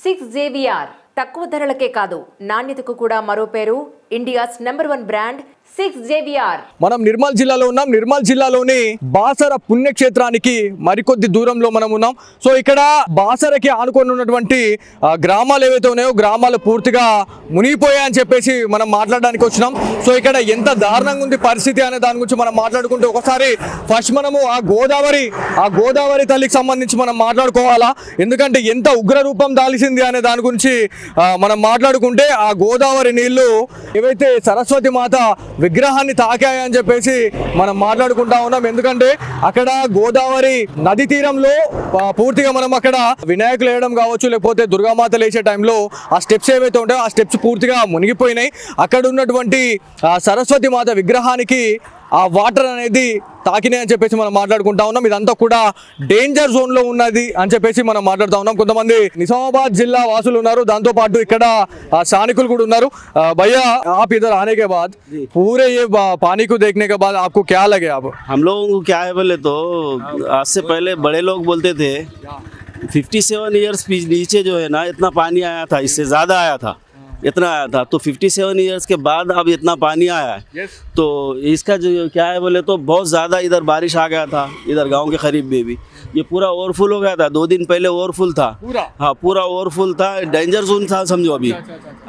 6 JVR తక్కువ ధరలకే కాదు నాణ్యతకు కూడా మరో పేరు ఇండియాస్ #1 బ్రాండ్ 6 JVR. మనం నిర్మల్ జిల్లాలో ఉన్నాం. నిర్మల్ జిల్లాలోని బాసర పుణ్యక్షేత్రానికి మరికొద్ది దూరంలో మనం ఉన్నాం. సో ఇక్కడ బాసరకి ఆనుకొని ఉన్నటువంటి గ్రామాలు ఏవైతే ఉన్నాయో గ్రామాలు పూర్తిగా మునిగిపోయాయని చెప్పేసి మనం మాట్లాడడానికి వచ్చినాం. సో ఇక్కడ ఎంత దారుణంగా ఉంది పరిస్థితి అనే దాని గురించి మనం మాట్లాడుకుంటే ఒకసారి ఫస్ట్ మనము ఆ గోదావరి తల్లికి సంబంధించి మనం మాట్లాడుకోవాలా. ఎందుకంటే ఎంత ఉగ్ర రూపం దాల్చింది అనే దాని గురించి మనం మాట్లాడుకుంటే ఆ గోదావరి నీళ్లు ఏవైతే సరస్వతి మాత విగ్రహాన్ని తాకాయని చెప్పేసి మనం మాట్లాడుకుంటా ఉన్నాం. ఎందుకంటే అక్కడ గోదావరి నది తీరంలో పూర్తిగా మనం అక్కడ వినాయకులు వేయడం కావచ్చు, లేకపోతే దుర్గామాత లేచే టైంలో ఆ స్టెప్స్ ఏవైతే ఉంటాయో ఆ స్టెప్స్ పూర్తిగా మునిగిపోయినాయి. అక్కడ ఉన్నటువంటి సరస్వతి మాత విగ్రహానికి ఆ వాటర్ అనేది తాకినాయి అని చెప్పేసి మనం మాట్లాడుకుంటా ఉన్నాం. ఇదంతా కూడా డేంజర్ జోన్ లో ఉన్నది అని చెప్పేసి మనం మాట్లాడుతూ ఉన్నాం. కొంతమంది నిజామాబాద్ జిల్లా వాసులు ఉన్నారు, దాంతో పాటు ఇక్కడ స్థానికులు కూడా ఉన్నారు. भैया आप इधर आने के बाद पूरे ये पानी को देखने के बाद आपको क्या लगे? आप हम लोगों को क्या है बोले तो आज से पहले बड़े लोग बोलते थे 57 ईयर्स नीचे जो है ना इतना पानी आया था, इससे ज़्यादा आया था, इतना आया था। तो 57 ईयर्स के बाद अब इतना पानी आया है तो इसका जो क्या है बोले तो बहुत ज़्यादा इधर बारिश आ गया था, इधर गांव के करीब में भी ये पूरा ओवरफुल हो गया था। 2 दिन पहले ओवरफुल था, हाँ पूरा ओवरफुल था, डेंजर जोन था समझो।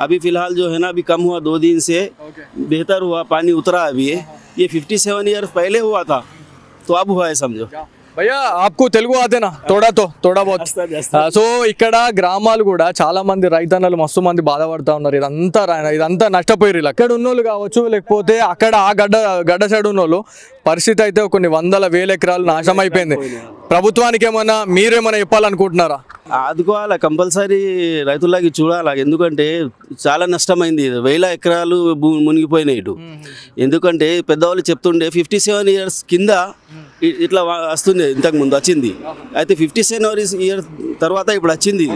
अभी फिलहाल जो है ना अभी कम हुआ, 2 दिन से बेहतर हुआ, पानी उतरा अभी। ये 57 ईयर्स पहले हुआ था तो अब हुआ है समझो। భయ్యా ఆప్కు తెలుగు ఆతేనా? తోడా బోత్. సో ఇక్కడ గ్రామాలు కూడా చాలా మంది రైతన్నలు మస్తు మంది బాధపడుతూ ఉన్నారు. ఇదంతా నష్టపోయారు. అక్కడ ఉన్నోళ్ళు కావచ్చు, లేకపోతే అక్కడ ఆ గడ్డ సైడ్ ఉన్నోళ్ళు పరిస్థితి అయితే కొన్ని వందల వేల ఎకరాలు నాశనం అయిపోయింది. ప్రభుత్వానికి ఏమన్నా మీరేమైనా చెప్పాలనుకుంటున్నారా? ఆదుకోవాలా, కంపల్సరీ రైతులకి చూడాలా. ఎందుకంటే చాలా నష్టమైంది, వేల ఎకరాలు మునిగిపోయినాయి ఇటు. ఎందుకంటే పెద్దవాళ్ళు చెప్తుండే 57 ఇయర్స్ కింద ఇట్లా వస్తుంది, ఇంతకు ముందు వచ్చింది. అయితే 57 ఇయర్స్ తర్వాత ఇప్పుడు వచ్చింది.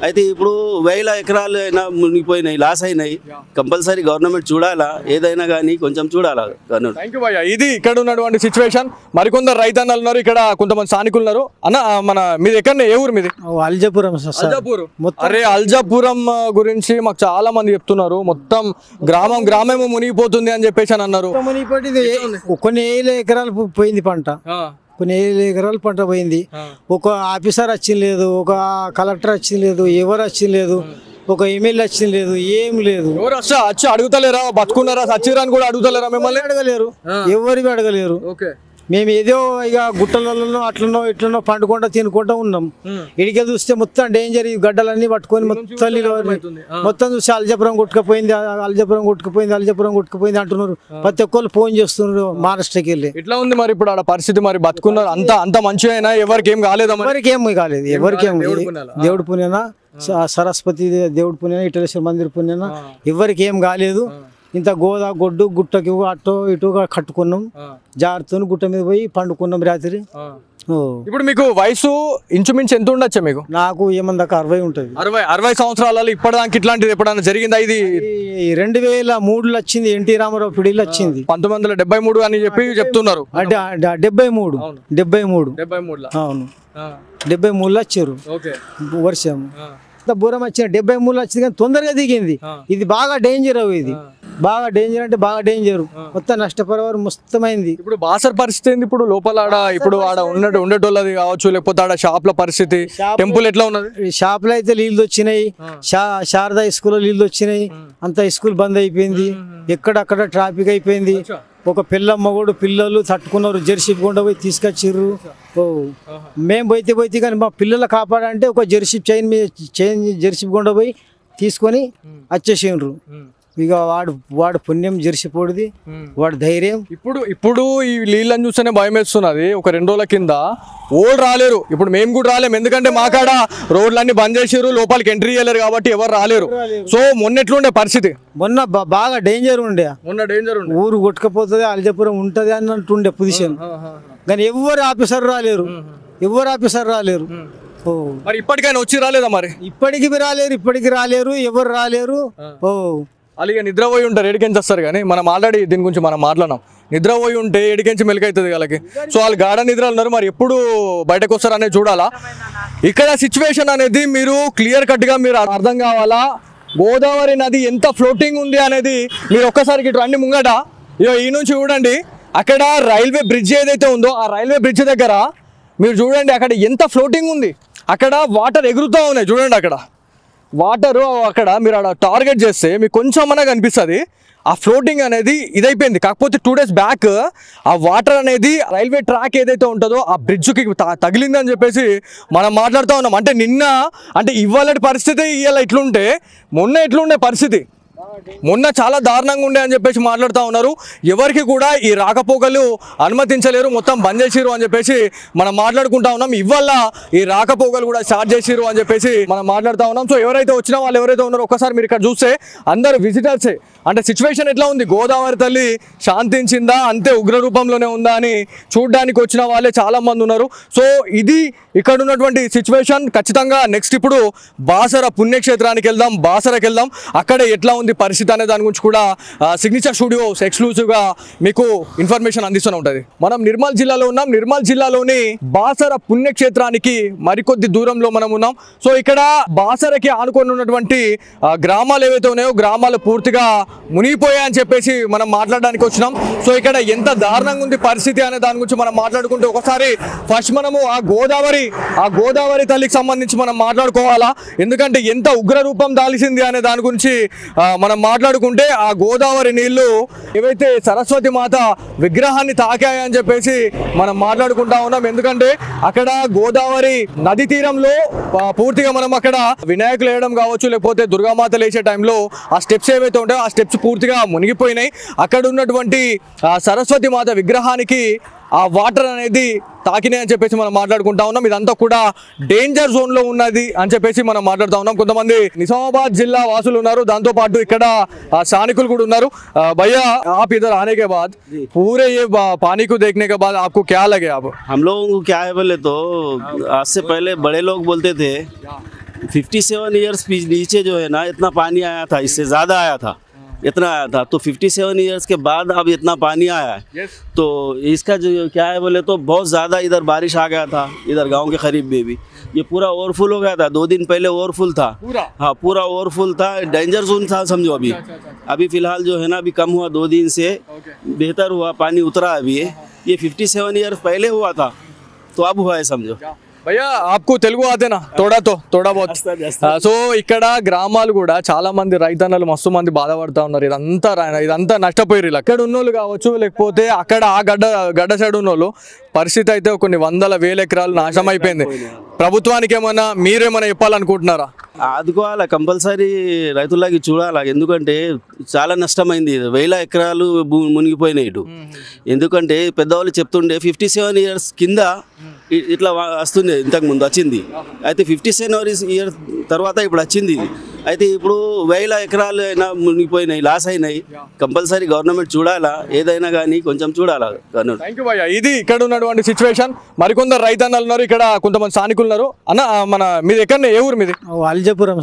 అయితే ఇప్పుడు వేల ఎకరాలు అయినా మునిగిపోయినాయి, లాస్ అయినాయి. కంపల్సరీ గవర్నమెంట్ చూడాలా, ఏదైనా కానీ కొంచెం చూడాలా గవర్నమెంట్. థ్యాంక్ యూ భయ్యా. ఇది ఇక్కడ ఉన్నటువంటి సిచ్యువేషన్. మరికొందరు రైతన్నలు ఉన్నారు, ఇక్కడ కొంతమంది స్థానికులు ఉన్నారు. అన్న మన మీది ఎక్కడ, ఏ ఊరు మీది? అల్జాపురం. అరే అల్జాపురం గురించి మాకు చాలా మంది చెప్తున్నారు, మొత్తం గ్రామం మునిగిపోతుంది అని చెప్పేసి అని అన్నారు. కొన్ని వేల ఎకరాలు పోయింది పంట, కొన్ని వేల ఎకరాలు పంట పోయింది. ఒక ఆఫీసర్ వచ్చింది లేదు, ఒక కలెక్టర్ వచ్చింది లేదు, ఎవరు వచ్చింది లేదు, ఒక ఎమ్మెల్యే వచ్చింది లేదు, ఏం లేదు. ఎవరు వచ్చి అడుగుతలేరా? బతుకున్నారా సచ్చిరాని కూడా అడుగుతలేరా? మిమ్మల్ని అడగలేరు, ఎవరివి అడగలేరు. మేము ఏదో ఇక గుట్టలలో అట్లనో ఇట్లనో పండుకుంటా తినుకుంటా ఉన్నాం. ఇడికే చూస్తే మొత్తం డేంజర్, ఈ గడ్డలన్నీ పట్టుకొని మొత్తం చూసి అల్జాపురం కొట్టుకుపోయింది అంటున్నారు. ప్రతి ఒక్కరు ఫోన్ చేస్తున్నారు మహారాష్ట్రకి వెళ్ళి. ఎట్లా ఉంది మరి ఇప్పుడు ఆడ పరిస్థితి? మరి బతుకున్నారు, అంత మంచిగా ఎవరికి ఏం కాలేదు? ఎవరికేం దేవుడి పుణ్యనా, సరస్వతి దేవుడి పుణ్యనా, ఇటలేశ్వర మందిర్ పుణ్యనా ఎవరికి ఏం కాలేదు. ఇంత గొడ్డు గుట్టకి అటో ఇటుగా కట్టుకున్నాం, జాగ్రత్తను గుట్ట మీద పోయి పండుకున్నాం రాత్రి. ఇప్పుడు మీకు వయసు ఇంచుమించు ఎంత ఉండొచ్చా మీకు? నాకు ఏమన్నా 60 ఉంటుంది. 60 సంవత్సరాలలో ఇప్పటిదాకా ఇట్లాంటిది ఎప్పుడైనా జరిగిందా? ఇది 2003లో వచ్చింది, ఎన్టీ రామారావు పిడిలో వచ్చింది. 1973 అని చెప్పి చెప్తున్నారు. 73 అవును, 73లో వచ్చారు వర్షం. బూరం వచ్చిన 73లో వచ్చింది కానీ తొందరగా దిగింది. ఇది బాగా డేంజర్. ఇది బాగా డేంజర్ అంటే బాగా డేంజర్, మొత్తం నష్టపరివారు మొత్తమైంది. ఇప్పుడు బాసర్ పరిస్థితి ఏంది? ఇప్పుడు లోపల ఇప్పుడు ఆడ ఉండేటోళ్ళది కావచ్చు, లేకపోతే ఆడ షాప్ల పరిస్థితి, టెంపుల్ ఎట్లా ఉన్నది? షాప్లో అయితే నీళ్ళు వచ్చినాయి, శారదా స్కూల్లో నీళ్ళు వచ్చినాయి, అంత స్కూల్ బంద్ అయిపోయింది, ఎక్కడక్కడ ట్రాఫిక్ అయిపోయింది. ఒక పిల్లమ్మగోడు పిల్లలు తట్టుకున్నారు, జెర్సీ కొండ పోయి తీసుకొచ్చిర్రు. మేము పోతే కానీ మా పిల్లలు కాపాడంటే ఒక జెర్సీ జెర్సీ కొండ పోయి తీసుకొని వచ్చేసిండ్రు. ఇక వాడు పుణ్యం జెర్సిపోడిది, వాడు ధైర్యం. ఇప్పుడు ఈ నీళ్ళని చూస్తేనే భయం వేస్తున్నది. ఒక 2 రోజుల కింద ఓళ్ళు రాలేరు, ఇప్పుడు మేము కూడా రాలేము. ఎందుకంటే మాకాడ రోడ్లన్నీ బంద్ చేసారు, లోపలికి ఎంట్రీ చేయలేరు కాబట్టి ఎవరు రాలేరు. సో మొన్న ఎట్లుండే పరిస్థితి? మొన్న బాగా డేంజర్ ఉండే, ఊరు కొట్టుకపోతుంది, అల్జాపురం ఉంటది అన్నట్టుండే పొజిషన్. కానీ ఎవరు ఆఫీసర్ రాలేరు. మరి ఇప్పటికైనా వచ్చి రాలేదా? మరి ఇప్పటికి రాలేరు, ఎవరు రాలేరు. అలాగే నిద్రపోయి ఉంటారు, ఎడికెంచి వస్తారు. కానీ మనం ఆల్రెడీ దీని గురించి మనం మాట్లాడినాం. నిద్రపోయి ఉంటే ఎడికించి మెలకైతుంది వాళ్ళకి. సో వాళ్ళు గాఢ నిద్రలు ఉన్నారు, మరి ఎప్పుడు బయటకు వస్తారు అనేది చూడాలా. ఇక్కడ సిచ్యువేషన్ అనేది మీరు క్లియర్ కట్గా మీరు అర్థం కావాలా. గోదావరి నది ఎంత ఫ్లోటింగ్ ఉంది అనేది మీరు ఒక్కసారికి ఇటు రండి ముంగట. ఇగో ఈ నుంచి చూడండి, అక్కడ రైల్వే బ్రిడ్జ్ ఏదైతే ఉందో ఆ రైల్వే బ్రిడ్జ్ దగ్గర మీరు చూడండి అక్కడ ఎంత ఫ్లోటింగ్ ఉంది. అక్కడ వాటర్ ఎగురుతూ ఉన్నాయి చూడండి. అక్కడ వాటరు అక్కడ మీరు అక్కడ టార్గెట్ చేస్తే మీకు కొంచెం అన్నా కనిపిస్తుంది. ఆ ఫ్లోటింగ్ అనేది ఇదైపోయింది. కాకపోతే 2 days బ్యాక్ ఆ వాటర్ అనేది రైల్వే ట్రాక్ ఏదైతే ఉంటుందో ఆ బ్రిడ్జ్కి తగిలిందని చెప్పేసి మనం మాట్లాడుతూ ఉన్నాం. అంటే నిన్న అంటే ఇవాళ పరిస్థితి ఇవాళ ఇట్లుంటే మొన్న ఎట్లుండే పరిస్థితి, మొన్న చాలా దారుణంగా ఉండే అని చెప్పేసి మాట్లాడుతూ ఉన్నారు. ఎవరికి కూడా ఈ రాకపోకలు అనుమతించలేరు, మొత్తం బంద్ చేసిరు అని చెప్పేసి మనం మాట్లాడుకుంటా ఉన్నాం. ఇవాళ ఈ రాకపోకలు కూడా స్టార్ట్ చేసిరు అని చెప్పేసి మనం మాట్లాడుతూ ఉన్నాం. సో ఎవరైతే వచ్చినా వాళ్ళు ఎవరైతే ఉన్నారో ఒకసారి మీరు ఇక్కడ చూస్తే అందరు విజిటర్సే. అంటే సిచ్యువేషన్ ఎట్లా ఉంది, గోదావరి తల్లి శాంతించిందా అంతే ఉగ్ర రూపంలోనే ఉందా అని చూడడానికి వచ్చిన వాళ్ళే చాలా మంది ఉన్నారు. సో ఇది ఇక్కడ ఉన్నటువంటి సిచ్యువేషన్. ఖచ్చితంగా నెక్స్ట్ ఇప్పుడు బాసర పుణ్యక్షేత్రానికి వెళ్దాం, బాసరకి వెళ్దాం. అక్కడ ఎట్లా ఉంది పరిస్థితి అనే దాని గురించి కూడా సిగ్నేచర్ స్టూడియోస్ ఎక్స్క్లూజివ్గా మీకు ఇన్ఫర్మేషన్ అందిస్తూనే ఉంటుంది. మనం నిర్మల్ జిల్లాలో ఉన్నాం. నిర్మల్ జిల్లాలోని బాసర పుణ్యక్షేత్రానికి మరికొద్ది దూరంలో మనం ఉన్నాం. సో ఇక్కడ బాసరకి ఆనుకొని ఉన్నటువంటి గ్రామాలు ఏవైతే ఉన్నాయో గ్రామాలు పూర్తిగా మునిగిపోయాయని చెప్పేసి మనం మాట్లాడడానికి వచ్చినాం. సో ఇక్కడ ఎంత దారుణంగా ఉంది పరిస్థితి అనే దాని గురించి మనం మాట్లాడుకుంటే ఒకసారి ఫస్ట్ మనము ఆ గోదావరి తల్లికి సంబంధించి మనం మాట్లాడుకోవాలా. ఎందుకంటే ఎంత ఉగ్ర రూపం దాల్చింది అనే దాని గురించి మనం మాట్లాడుకుంటే ఆ గోదావరి నీళ్లు ఏవైతే సరస్వతి మాత విగ్రహాన్ని తాకాయని చెప్పేసి మనం మాట్లాడుకుంటా ఉన్నాం. ఎందుకంటే అక్కడ గోదావరి నది తీరంలో పూర్తిగా మనం అక్కడ వినాయకులు వేయడం కావచ్చు, లేకపోతే దుర్గామాత లేచే టైంలో ఆ స్టెప్స్ ఏవైతే ఉంటాయో ఆ స్టెప్స్ పూర్తిగా మునిగిపోయినాయి. అక్కడ ఉన్నటువంటి సరస్వతి మాత విగ్రహానికి ఆ వాటర్ అనేది తాకినాయి అని చెప్పేసి మనం మాట్లాడుకుంటా ఉన్నాం. ఇదంతా కూడా డేంజర్ జోన్ లో ఉన్నది అని చెప్పేసి మనం మాట్లాడుతూ ఉన్నాం. కొంతమంది నిజామాబాద్ జిల్లా వాసులు ఉన్నారు, దాంతో పాటు ఇక్కడ స్థానికులు కూడా ఉన్నారు. भैया आप इधर आने के बाद पूरे ये पानी को देखने के बाद आपको क्या लगे? आप हम लोगों को क्या है बोले तो आज से पहले बड़े लोग बोलते थे 57 ईयर्स नीचे जो है ना इतना पानी आया था, इससे ज़्यादा आया था, इतना आया था. तो 57 ईयर्स के बाद अब इतना पानी आया है. तो इसका जो क्या है बोले तो बहुत ज़्यादा इधर बारिश आ गया था, इधर गांव के करीब में भी ये पूरा ओवरफुल हो गया था. 2 दिन पहले ओवरफुल था, हाँ पूरा ओवरफुल था, डेंजर जोन था समझो. अभी फिलहाल जो है ना अभी कम हुआ, 2 दिन से बेहतर हुआ, पानी उतरा. अभी ये 57 ईयर्स पहले हुआ था तो अब हुआ है समझो. భయ్యా ఆప్కు తెలుగు ఆతేనా తోడా బోత్. సో ఇక్కడ గ్రామాలు కూడా చాలా మంది రైతన్నలు మస్తు మంది బాధపడతా ఉన్నారు. ఇదంతా నష్టపోయారు. అక్కడ ఉన్నోళ్ళు కావచ్చు, లేకపోతే అక్కడ ఆ గడ్డ సైడ్ ఉన్నోళ్ళు పరిస్థితి అయితే కొన్ని 100,000 ఎకరాలు నాశనం అయిపోయింది. ప్రభుత్వానికి ఏమన్నా మీరేమైనా చెప్పాలనుకుంటున్నారా? ఆదుకోవాలా, కంపల్సరీ రైతులకి చూడాలా. ఎందుకంటే చాలా నష్టమైంది, 1000 ఎకరాలు మునిగిపోయినాయి ఇటు. ఎందుకంటే పెద్దవాళ్ళు చెప్తుండే 57 ఇయర్స్ కింద ఇట్లా వస్తుంది, ఇంతకు ముందు వచ్చింది. అయితే 57 ఇయర్స్ తర్వాత ఇప్పుడు వచ్చింది. అయితే ఇప్పుడు 1000 ఎకరాలు అయినా మునిగిపోయినాయి, లాస్ అయినాయి. కంపల్సరీ గవర్నమెంట్ చూడాలా, ఏదైనా కానీ కొంచెం చూడాలా గవర్నమెంట్. థ్యాంక్ యూ భయ్యా. ఇది ఇక్కడ ఉన్నటువంటి సిచ్యువేషన్. మరికొందరు రైతన్నలు ఉన్నారు, ఇక్కడ కొంతమంది స్థానికులు ఉన్నారు. అన్న మన మీది ఎక్కడ, ఏ ఊరు మీది? అల్జాపురం.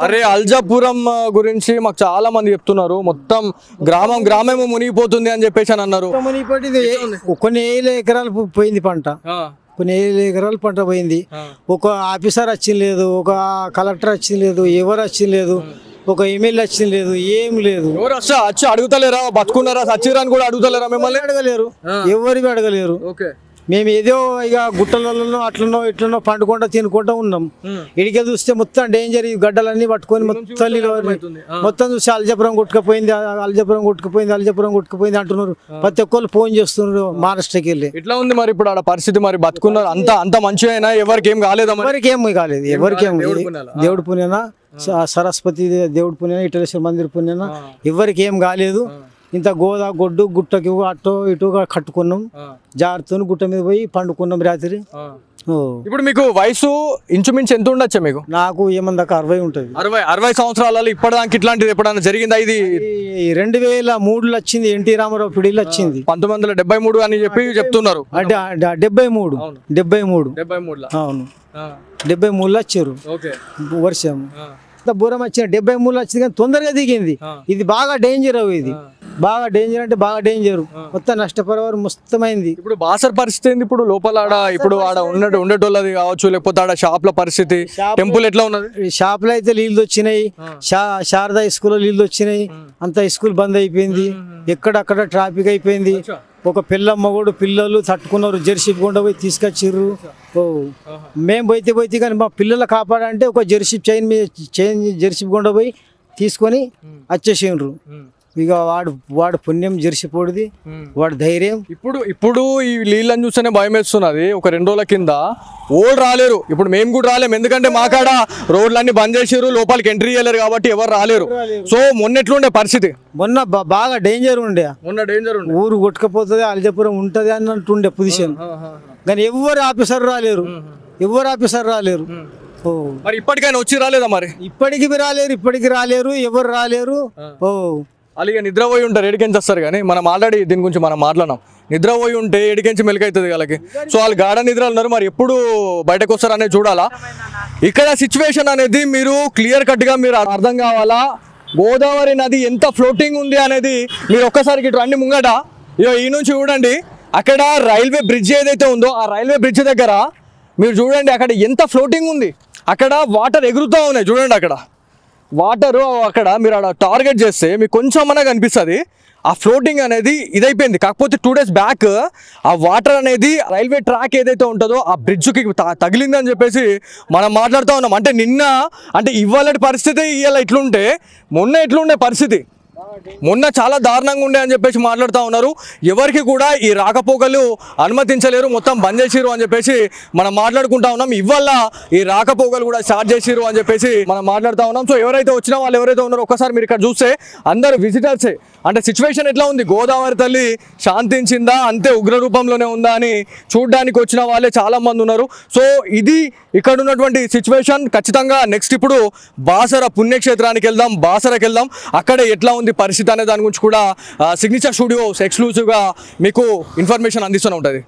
అరే అల్జాపురం గురించి మాకు చాలా మంది చెప్తున్నారు, మొత్తం గ్రామం మునిగిపోతుంది అని చెప్పేసి అని అన్నారు. కొన్ని 1000 ఎకరాలు పోయింది పంట, కొన్ని 1000 ఎకరాల పంట పోయింది. ఒక ఆఫీసర్ వచ్చింది లేదు, ఒక కలెక్టర్ వచ్చింది లేదు, ఎవరు వచ్చింది లేదు, ఒక ఎమ్మెల్యే వచ్చింది లేదు, ఏం లేదు. ఎవరు వచ్చి అడుగుతలేరా, బతుకున్నారా సచ్చిరాని కూడా అడుగుతలేరా? మిమ్మల్ని అడగలేరు, ఎవరికి అడగలేరు. మేము ఏదో ఇక గుట్టలలో అట్లనో ఇట్లనో పండుకుంటా తినుకుంటా ఉన్నాం. ఇడికే చూస్తే మొత్తం డేంజర్, ఈ గడ్డలన్నీ పట్టుకొని మొత్తం చూసి అల్జాపురం కొట్టుకుపోయింది అంటున్నారు. ప్రతి ఒక్కళ్ళు ఫోన్ చేస్తున్నారు మహారాష్ట్రకి వెళ్ళి. ఇట్లా ఉంది మరి ఇప్పుడు ఆడ పరిస్థితి. మరి బతుకున్నారు అంత మంచిగా, ఎవరికి ఏం కాలేదా? ఎవరికేం కాలేదు, ఎవరికేం. దేవుడి పుణ్యనా, సరస్వతి దేవుడి పుణ్యనా, ఇటలేశ్వర మందిర్ పుణ్యనా ఎవరికి ఏం కాలేదు. ఇంత గొడ్డు గుట్టకి అటో ఇటుగా కట్టుకున్నాం, జాగ్రత్తను గుట్ట మీద పోయి పండుకున్నాం రాత్రి. ఇప్పుడు మీకు వయసు ఇంచుమించు ఎంత ఉండొచ్చా మీకు? నాకు ఏమందాక 60 ఉంటుంది. 60 సంవత్సరాలలో ఇప్పటిదాకా ఇట్లాంటిది ఎప్పుడైనా జరిగిందా? ఇది 2003లో వచ్చింది, ఎన్టీ రామారావు పిడిలో వచ్చింది. 1973 అని చెప్తున్నారు. అంటే 73 అవును, 73లో వచ్చారు వర్షం. బూరం వచ్చిన 73లో వచ్చింది కానీ తొందరగా దిగింది. ఇది బాగా డేంజర్ ఇది. బాగా డేంజర్ అంటే బాగా డేంజర్, మొత్తం నష్టపరివారం మొత్తమైంది. ఇప్పుడు బాసర్ పరిస్థితి ఏంది ఇప్పుడు లోపల? ఆడ ఇప్పుడు ఆడ ఉండేటోళ్ళది కావచ్చు, లేకపోతే ఆడ షాప్ల పరిస్థితి, టెంపుల్ ఎట్లా ఉన్నది? షాప్లో అయితే నీళ్ళు వచ్చినాయి, శారదా స్కూల్లో నీళ్ళు వచ్చినాయి, అంత స్కూల్ బంద్ అయిపోయింది, ఎక్కడక్కడ ట్రాఫిక్ అయిపోయింది. ఒక మొగోడు పిల్లలు తట్టుకున్నారు, జెర్సీ గుండా పోయి తీసుకొచ్చిర్రు. మేము పోతే కానీ మా పిల్లలు కాపాడంటే ఒక జెర్సీ చైన్ జెర్సీ గుండా పోయి తీసుకొని వచ్చేసిండ్రు. ఇక వాడు పుణ్యం జెర్సీ పోడిది, వాడు ధైర్యం. ఇప్పుడు ఈ నీళ్ళని చూస్తేనే భయం వేస్తున్నది. ఒక 2 రోజుల కింద ఓళ్ళు రాలేరు, ఇప్పుడు మేము కూడా రాలేము, ఎందుకంటే మాకాడ రోడ్లన్నీ బంద్ చేసారు, లోపలికి ఎంట్రీ చేయలేరు కాబట్టి ఎవరు రాలేరు. సో మొన్న ఎట్లుండే పరిస్థితి? మొన్న బాగా డేంజర్ ఉండే, ఊరు కొట్టుకపోతుంది, అల్జపురం ఉంటది అన్నట్టుండే పొజిషన్. కానీ ఎవరు ఆఫీసర్ రాలేరు. మరి ఇప్పటికైనా వచ్చి రాలేదా? మరి ఇప్పటికి రాలేరు, ఎవరు రాలేరు. అలాగే నిద్రపోయి ఉంటారు, ఎడికెంచి వస్తారు. కానీ మనం ఆల్రెడీ దీని గురించి మనం మాట్లాడినాం, నిద్రపోయి ఉంటే ఎడికెంచి మెలకవుతుంది వాళ్ళకి. సో వాళ్ళు గాఢ నిద్ర ఉన్నారు, మరి ఎప్పుడు బయటకు వస్తారు అనేది చూడాలా. ఇక్కడ సిచ్యువేషన్ అనేది మీరు క్లియర్ కట్గా మీరు అర్థం కావాలా. గోదావరి నది ఎంత ఫ్లోటింగ్ ఉంది అనేది మీరు ఒక్కసారికి ఇటు రండి ముంగట. ఈ నుంచి చూడండి, అక్కడ రైల్వే బ్రిడ్జ్ ఏదైతే ఉందో ఆ రైల్వే బ్రిడ్జ్ దగ్గర మీరు చూడండి, అక్కడ ఎంత ఫ్లోటింగ్ ఉంది. అక్కడ వాటర్ ఎగురుతూ ఉన్నాయి చూడండి. అక్కడ వాటరు అక్కడ మీరు అక్కడ టార్గెట్ చేస్తే మీకు కొంచెం మనకు అనిపిస్తుంది ఆ ఫ్లోటింగ్ అనేది ఇదైపోయింది. కాకపోతే 2 days బ్యాక్ ఆ వాటర్ అనేది రైల్వే ట్రాక్ ఏదైతే ఉంటుందో ఆ బ్రిడ్జ్కి తగిలిందని చెప్పేసి మనం మాట్లాడుతూ ఉన్నాం. అంటే నిన్న అంటే ఇవాళ పరిస్థితి ఇవాళ ఇట్లుంటే మొన్న ఎట్లుండే పరిస్థితి, మొన్న చాలా దారుణంగా ఉండే అని చెప్పేసి మాట్లాడుతూ ఉన్నారు. ఎవరికి కూడా ఈ రాకపోకలు అనుమతించలేరు, మొత్తం బంద్ చేసిరు అని చెప్పేసి మనం మాట్లాడుకుంటా ఉన్నాం. ఇవాళ ఈ రాకపోకలు కూడా స్టార్ట్ చేసిరు అని చెప్పేసి మనం మాట్లాడుతూ ఉన్నాం. సో ఎవరైతే వచ్చినా వాళ్ళు ఎవరైతే ఉన్నారో ఒక్కసారి మీరు ఇక్కడ చూస్తే అందరు విజిటర్సే. అంటే సిచ్యువేషన్ ఎట్లా ఉంది, గోదావరి తల్లి శాంతించిందా, అంతే ఉగ్ర రూపంలోనే ఉందా అని చూడడానికి వచ్చిన వాళ్ళే చాలా మంది ఉన్నారు. సో ఇది ఇక్కడ ఉన్నటువంటి సిచ్యువేషన్. ఖచ్చితంగా నెక్స్ట్ ఇప్పుడు బాసర పుణ్యక్షేత్రానికి వెళ్దాం, బాసరకి వెళ్దాం, అక్కడ ఎట్లా ఉంది పరిస్థితి అనే దాని గురించి కూడా సిగ్నేచర్ స్టూడియోస్ ఎక్స్క్లూజివ్గా మీకు ఇన్ఫర్మేషన్ అందిస్తూనే ఉంటుంది.